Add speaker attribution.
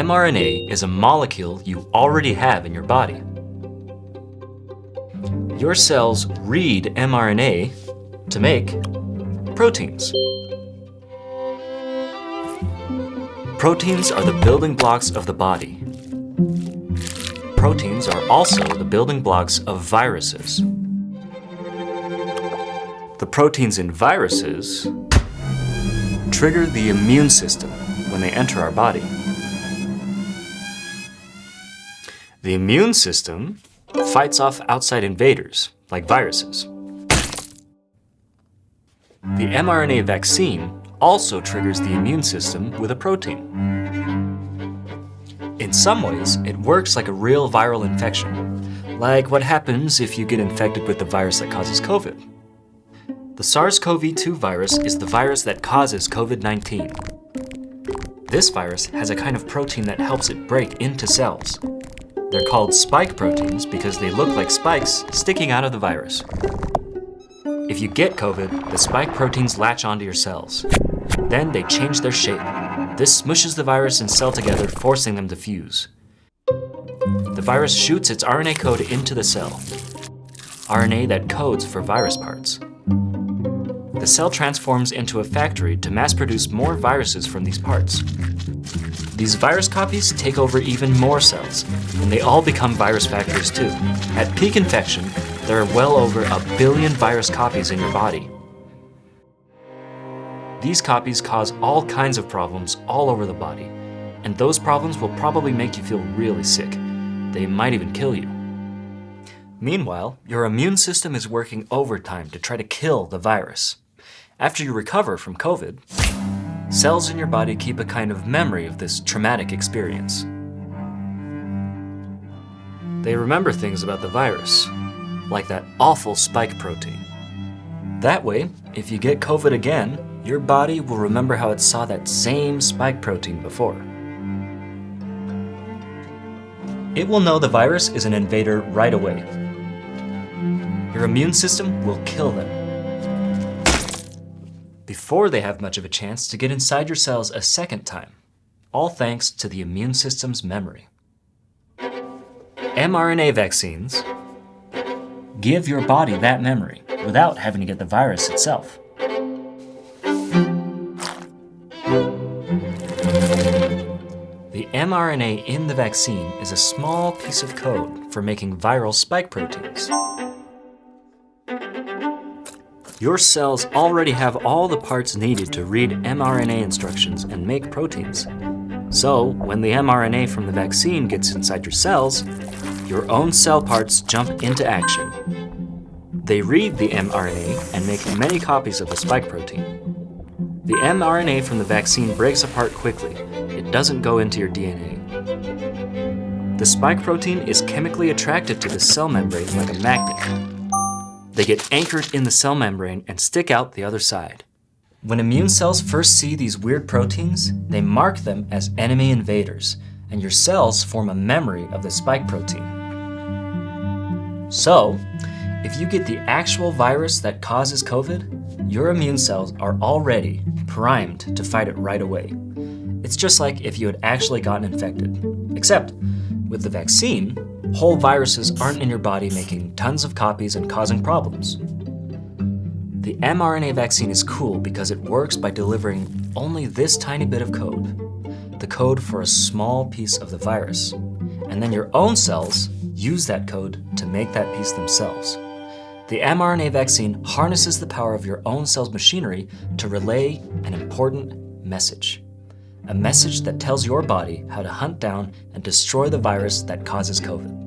Speaker 1: mRNA is a molecule you already have in your body. Your cells read mRNA to make proteins. Proteins are the building blocks of the body. Proteins are also the building blocks of viruses. The proteins in viruses trigger the immune system when they enter our body. The immune system fights off outside invaders, like viruses. The mRNA vaccine also triggers the immune system with a protein. In some ways, it works like a real viral infection, like what happens if you get infected with the virus that causes COVID. The SARS-CoV-2 virus is the virus that causes COVID-19. This virus has a kind of protein that helps it break into cells. They're called spike proteins because they look like spikes sticking out of the virus. If you get COVID, the spike proteins latch onto your cells. Then they change their shape. This smushes the virus and cell together, forcing them to fuse. The virus shoots its RNA code into the cell, RNA that codes for virus parts. The cell transforms into a factory to mass produce more viruses from these parts. These virus copies take over even more cells, and they all become virus factories too. At peak infection, there are well over 1 billion virus copies in your body. These copies cause all kinds of problems all over the body, and those problems will probably make you feel really sick. They might even kill you. Meanwhile, your immune system is working overtime to try to kill the virus. After you recover from COVID, cells in your body keep a kind of memory of this traumatic experience. They remember things about the virus, like that awful spike protein. That way, if you get COVID again, your body will remember how it saw that same spike protein before. It will know the virus is an invader right away. Your immune system will kill them before they have much of a chance to get inside your cells a second time, all thanks to the immune system's memory. mRNA vaccines give your body that memory without having to get the virus itself. The mRNA in the vaccine is a small piece of code for making viral spike proteins. Your cells already have all the parts needed to read mRNA instructions and make proteins. So, when the mRNA from the vaccine gets inside your cells, your own cell parts jump into action. They read the mRNA and make many copies of the spike protein. The mRNA from the vaccine breaks apart quickly. It doesn't go into your DNA. The spike protein is chemically attracted to the cell membrane like a magnet. They get anchored in the cell membrane and stick out the other side. When immune cells first see these weird proteins, they mark them as enemy invaders, and your cells form a memory of the spike protein. So, if you get the actual virus that causes COVID, your immune cells are already primed to fight it right away. It's just like if you had actually gotten infected. Except, with the vaccine, whole viruses aren't in your body making tons of copies and causing problems. The mRNA vaccine is cool because it works by delivering only this tiny bit of code, the code for a small piece of the virus. And then your own cells use that code to make that piece themselves. The mRNA vaccine harnesses the power of your own cell's machinery to relay an important message. A message that tells your body how to hunt down and destroy the virus that causes COVID.